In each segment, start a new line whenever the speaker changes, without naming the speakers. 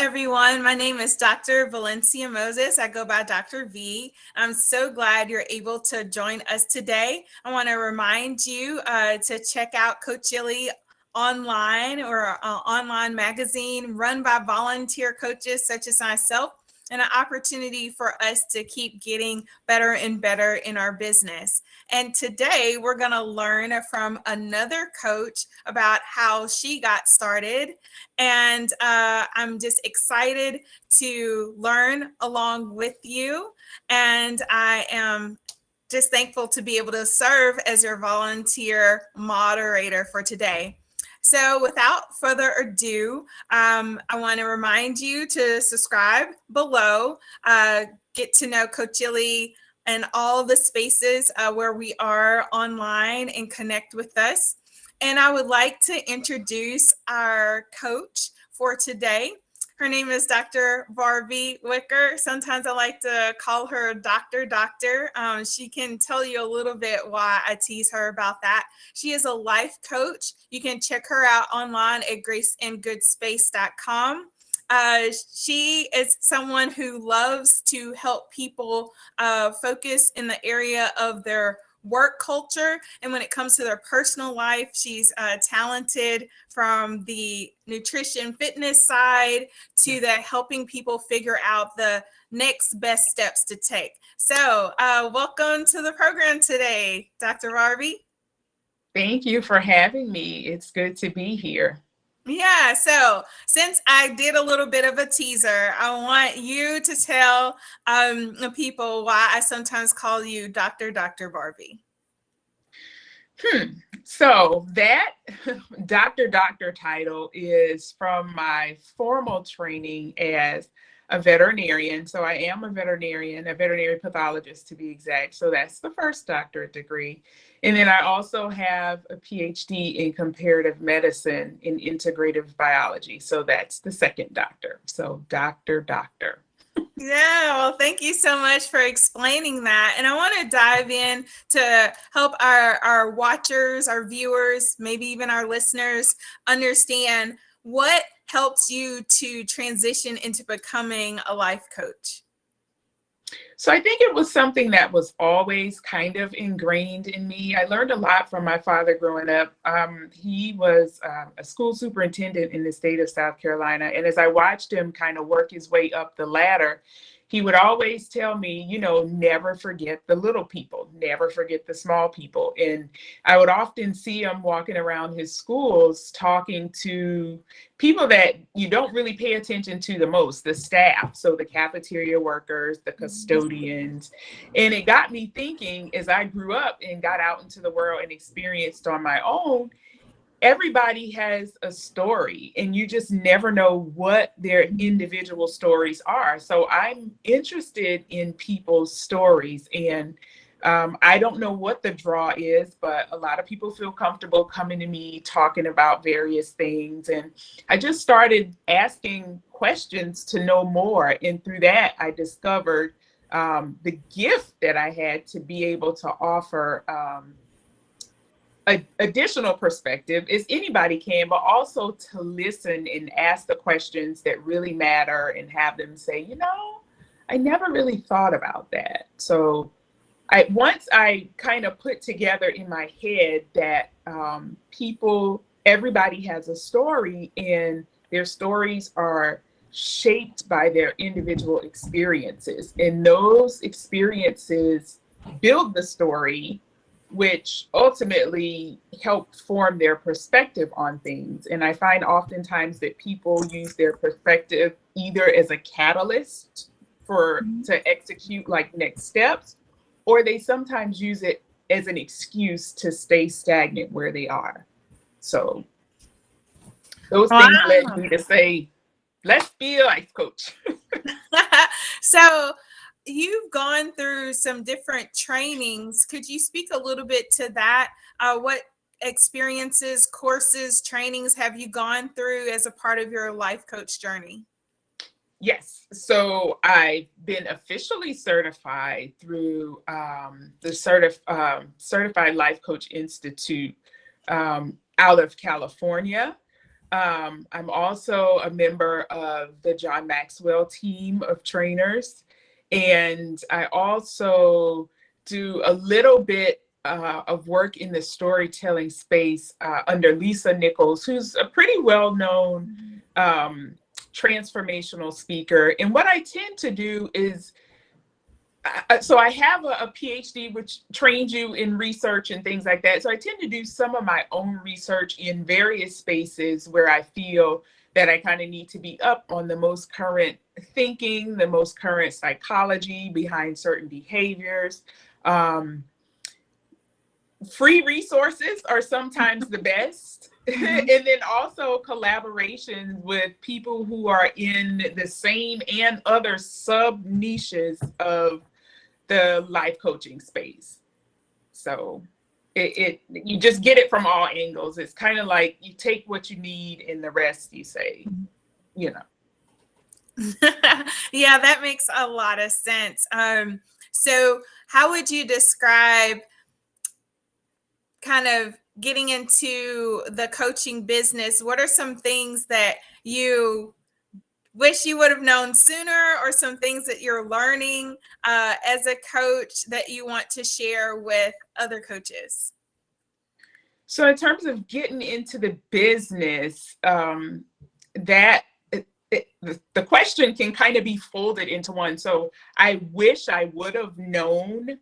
everyone. My name is Dr. Valencia Moses. I go by Dr. V. I'm so glad you're able to join us today. I want to remind you to check out COACHILLY online or online magazine run by volunteer coaches such as myself, and an opportunity for us to keep getting better and better in our business. And today we're going to learn from another coach about how she got started. And I'm just excited to learn along with you. And I am just thankful to be able to serve as your volunteer moderator for today. So without further ado, I want to remind you to subscribe below, get to know COACHILLY and all the spaces where we are online and connect with us. And I would like to introduce our coach for today. Her name is Dr. Barbie Wicker. Sometimes I like to call her Doctor. She can tell you a little bit why I tease her about that. She is a life coach. You can check her out online at graceandgoodspace.com. She is someone who loves to help people focus in the area of their work culture, and when it comes to their personal life, she's talented from the nutrition fitness side to the helping people figure out the next best steps to take. So welcome to the program today, Dr. Barbie.
Thank you for having me. It's good to be here.
Yeah, so since I did a little bit of a teaser, I want you to tell the people why I sometimes call you Dr. Barbie.
So that Dr. title is from my formal training as a veterinarian. So I am a veterinary pathologist to be exact. So that's the first doctorate degree. And then I also have a PhD in comparative medicine in integrative biology. So that's the second doctor. So doctor.
Yeah, well, thank you so much for explaining that. And I want to dive in to help our watchers, our viewers, maybe even our listeners understand what helps you to transition into becoming a life coach.
So I think it was something that was always kind of ingrained in me. I learned a lot from my father growing up. He was a school superintendent in the state of South Carolina. And as I watched him kind of work his way up the ladder, he would always tell me, never forget the little people, never forget the small people. And I would often see him walking around his schools talking to people that you don't really pay attention to the most, the staff. So the cafeteria workers, the custodians. And it got me thinking as I grew up and got out into the world and experienced on my own, everybody has a story and you just never know what their individual stories are. So I'm interested in people's stories, and I don't know what the draw is, but a lot of people feel comfortable coming to me talking about various things. And I just started asking questions to know more. And through that, I discovered the gift that I had to be able to offer additional perspective as anybody can, but also to listen and ask the questions that really matter and have them say, I never really thought about that. So once I kind of put together in my head that everybody has a story, and their stories are shaped by their individual experiences, and those experiences build the story, which ultimately help form their perspective on things. And I find oftentimes that people use their perspective either as a catalyst to execute like next steps, or they sometimes use it as an excuse to stay stagnant where they are. So those things led me to say, let's be a life coach.
So you've gone through some different trainings. Could you speak a little bit to that? What experiences, courses, trainings have you gone through as a part of your life coach journey?
Yes. So I've been officially certified through the Certified Life Coach Institute out of California. I'm also a member of the John Maxwell team of trainers. And I also do a little bit of work in the storytelling space under Lisa Nichols, who's a pretty well-known transformational speaker. And what I tend to do is, so I have a PhD, which trains you in research and things like that. So I tend to do some of my own research in various spaces where I feel that I kind of need to be up on the most current thinking, the most current psychology behind certain behaviors. Free resources are sometimes the best. And then also collaborations with people who are in the same and other sub niches of the life coaching space. So you just get it from all angles. It's kind of like you take what you need and the rest you say, you know.
Yeah, that makes a lot of sense. So how would you describe kind of getting into the coaching business? What are some things that you wish you would have known sooner, or some things that you're learning as a coach that you want to share with other coaches?
So in terms of getting into the business, the question can kind of be folded into one. So I wish I would have known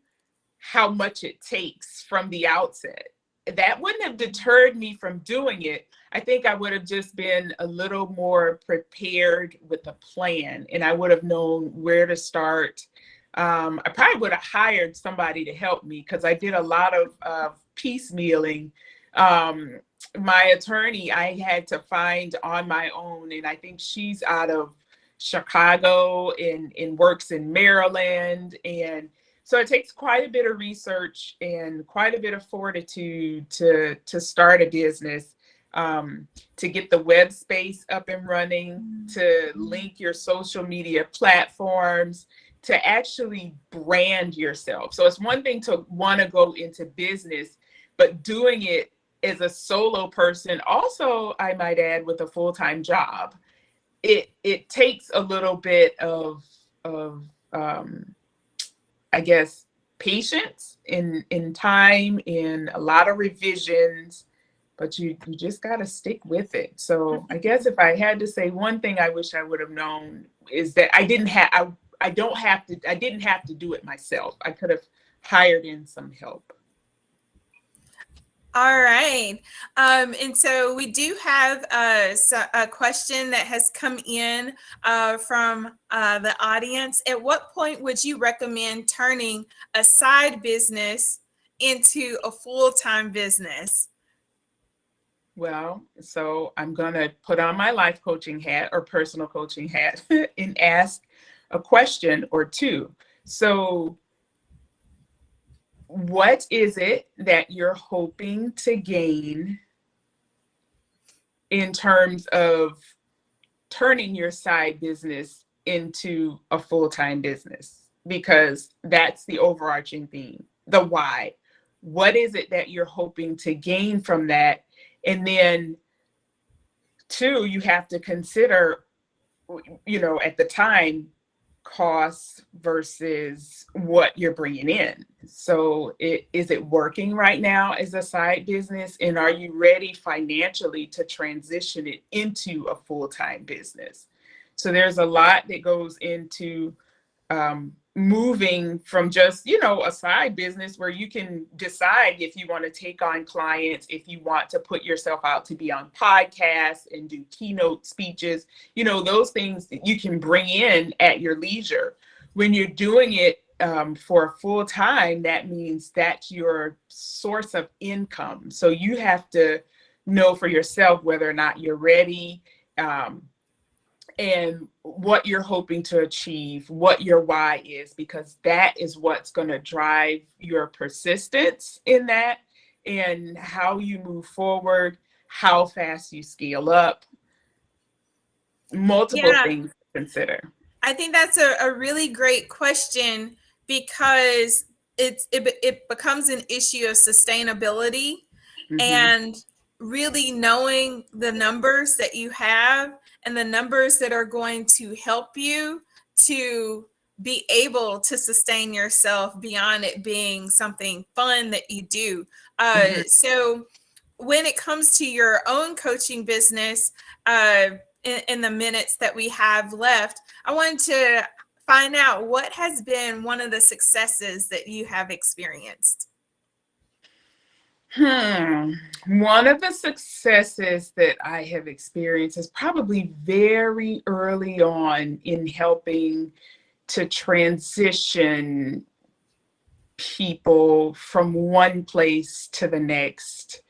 how much it takes from the outset. That wouldn't have deterred me from doing it. I think I would have just been a little more prepared with a plan, and I would have known where to start. I probably would have hired somebody to help me, because I did a lot of piecemealing. My attorney, I had to find on my own, and I think she's out of Chicago and works in Maryland. And so it takes quite a bit of research and quite a bit of fortitude to start a business, to get the web space up and running, to link your social media platforms, to actually brand yourself. So it's one thing to want to go into business, but doing it as a solo person, also, I might add, with a full-time job, it takes a little bit of I guess, patience in time, in a lot of revisions, but you just got to stick with it. So I guess if I had to say one thing I wish I would have known, is that I didn't have to do it myself. I could have hired in some help.
All right. And so we do have a question that has come in from the audience. At what point would you recommend turning a side business into a full-time business?
Well, so I'm going to put on my life coaching hat or personal coaching hat and ask a question or two. So what is it that you're hoping to gain in terms of turning your side business into a full-time business? Because that's the overarching theme, the why. What is it that you're hoping to gain from that? And then two, you have to consider, at the time, costs versus what you're bringing in. So is it working right now as a side business? And are you ready financially to transition it into a full-time business? So there's a lot that goes into moving from just, a side business where you can decide if you want to take on clients, if you want to put yourself out to be on podcasts and do keynote speeches, those things that you can bring in at your leisure. When you're doing it for full time, that means that's your source of income. So you have to know for yourself whether or not you're ready, and what you're hoping to achieve, what your why is, because that is what's going to drive your persistence in that, and how you move forward, how fast you scale up. Multiple things to consider.
I think that's a really great question, because it becomes an issue of sustainability. And really knowing the numbers that you have and the numbers that are going to help you to be able to sustain yourself beyond it being something fun that you do.
Mhm.
So when it comes to your own coaching business, in the minutes that we have left, I wanted to find out what has been one of the successes that you have experienced.
One of the successes that I have experienced is probably very early on in helping to transition people from one place to the next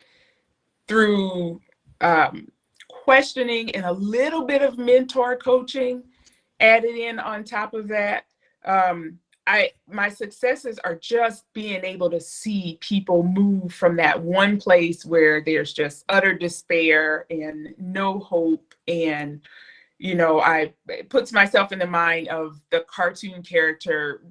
through questioning and a little bit of mentor coaching added in on top of that. My successes are just being able to see people move from that one place where there's just utter despair and no hope. And it puts myself in the mind of the cartoon character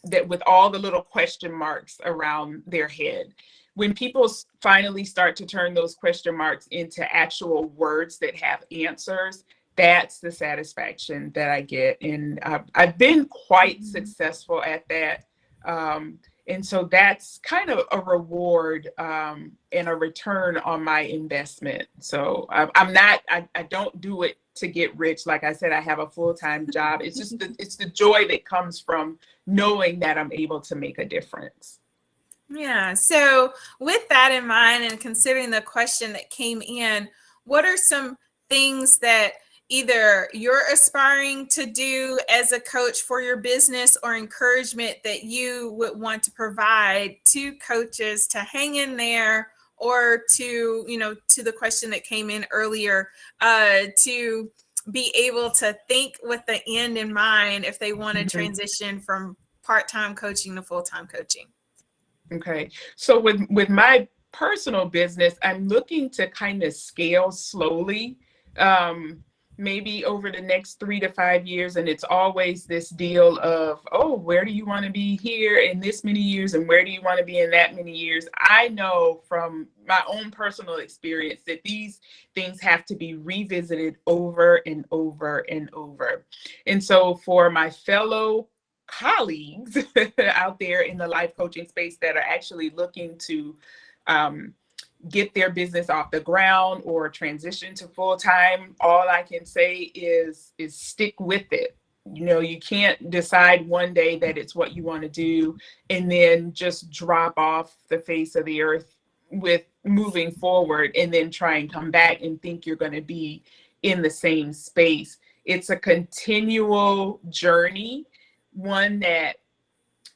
that with all the little question marks around their head. When people finally start to turn those question marks into actual words that have answers, that's the satisfaction that I get. And I've been quite successful at that. And so that's kind of a reward and a return on my investment. So I don't do it to get rich. Like I said, I have a full-time job. It's just it's the joy that comes from knowing that I'm able to make a difference.
Yeah. So, with that in mind, and considering the question that came in, what are some things that either you're aspiring to do as a coach for your business, or encouragement that you would want to provide to coaches to hang in there, or to the question that came in earlier, to be able to think with the end in mind if they want to
Mhm.
transition from part-time coaching to full-time coaching?
Okay. So with my personal business, I'm looking to kind of scale slowly, maybe over the next 3 to 5 years. And it's always this deal of, oh, where do you want to be here in this many years? And where do you want to be in that many years? I know from my own personal experience that these things have to be revisited over and over and over. And so for my fellow colleagues out there in the life coaching space that are actually looking to get their business off the ground or transition to full time, all I can say is stick with it. You can't decide one day that it's what you want to do and then just drop off the face of the earth with moving forward and then try and come back and think you're going to be in the same space. It's a continual journey, one that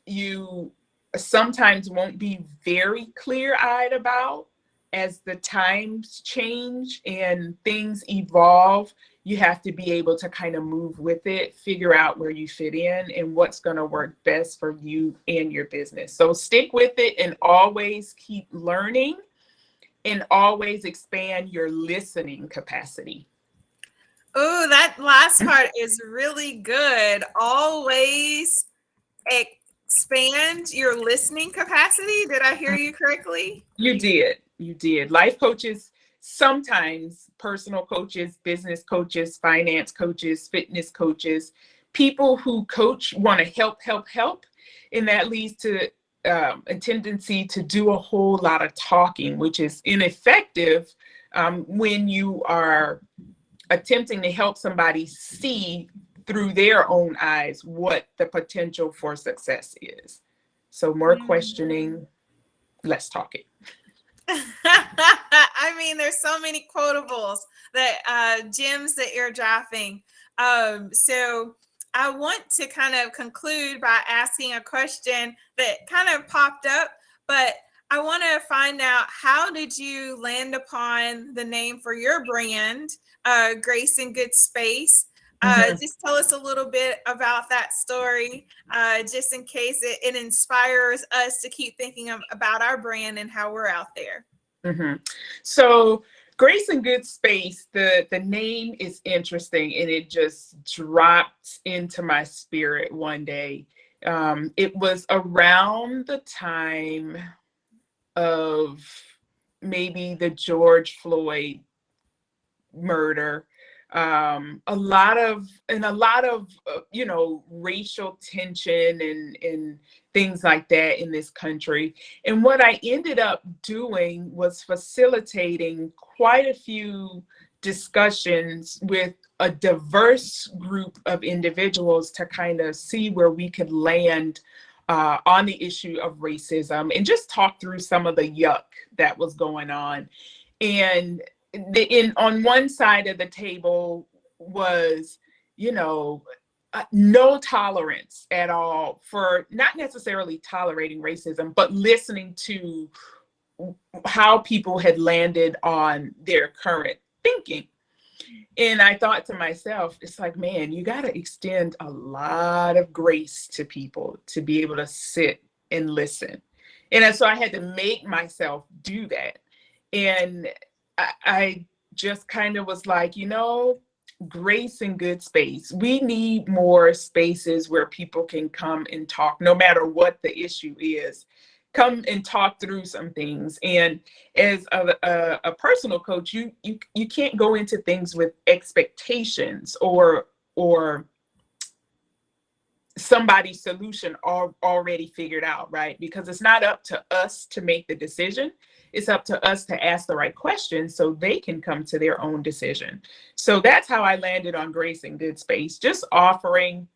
you sometimes won't be very clear-eyed about. As the times change and things evolve, you have to be able to kind of move with it, figure out where you fit in and what's going to work best for you and your business. So stick with it and always keep learning and always expand your listening capacity.
Oh, that last part is really good. Always expand your listening capacity. Did I hear you correctly?
You did. You did. Life coaches, sometimes personal coaches, business coaches, finance coaches, fitness coaches, people who coach want to help. And that leads to a tendency to do a whole lot of talking, which is ineffective when you are attempting to help somebody see through their own eyes what the potential for success is. So more questioning, less talking.
I mean, there's so many quotables that gems that you're dropping. So I want to kind of conclude by asking a question that kind of popped up, but I want to find out, how did you land upon the name for your brand, Grace and Good Space? Just tell us a little bit about that story, just in case it inspires us to keep thinking about our brand and how we're out there.
So Grace and Good Space, the name is interesting and it just dropped into my spirit one day. It was around the time of maybe the George Floyd murder, a lot of racial tension and things like that in this country. And what I ended up doing was facilitating quite a few discussions with a diverse group of individuals to kind of see where we could land on the issue of racism and just talk through some of the yuck that was going on. And on one side of the table was, no tolerance at all for not necessarily tolerating racism, but listening to how people had landed on their current thinking. And I thought to myself, it's like, man, you got to extend a lot of grace to people to be able to sit and listen. And so I had to make myself do that. And I just kind of was like, grace and good space. We need more spaces where people can come and talk, no matter what the issue is. Come and talk through some things. And as a personal coach, you can't go into things with expectations or somebody's solution already figured out, right? Because it's not up to us to make the decision. It's up to us to ask the right questions so they can come to their own decision. So that's how I landed on grace and good space, just offering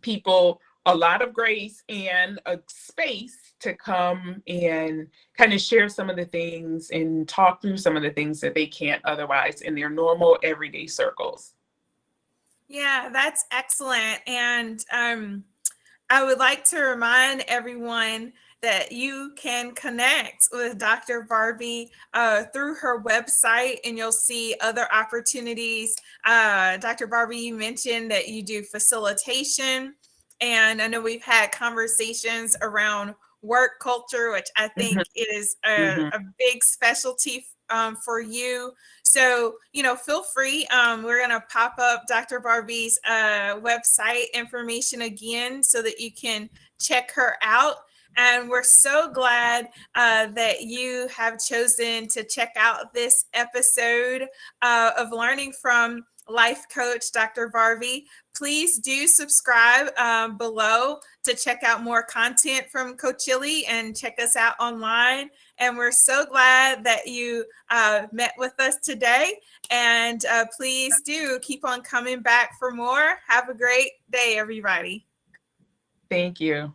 people a lot of grace and a space to come and kind of share some of the things and talk through some of the things that they can't otherwise in their normal everyday circles.
Yeah, that's excellent. And I would like to remind everyone that you can connect with Dr. Barbie through her website, and you'll see other opportunities. Dr. Barbie, you mentioned that you do facilitation, and I know we've had conversations around work culture, which I think is a big specialty for you. So, feel free. We're going to pop up Dr. Barbie's website information again so that you can check her out. And we're so glad that you have chosen to check out this episode of Learning from Life Coach Dr. Barbie. Please do subscribe below to check out more content from COACHILLY and check us out online. And we're so glad that you met with us today. And please do keep on coming back for more. Have a great day, everybody.
Thank you.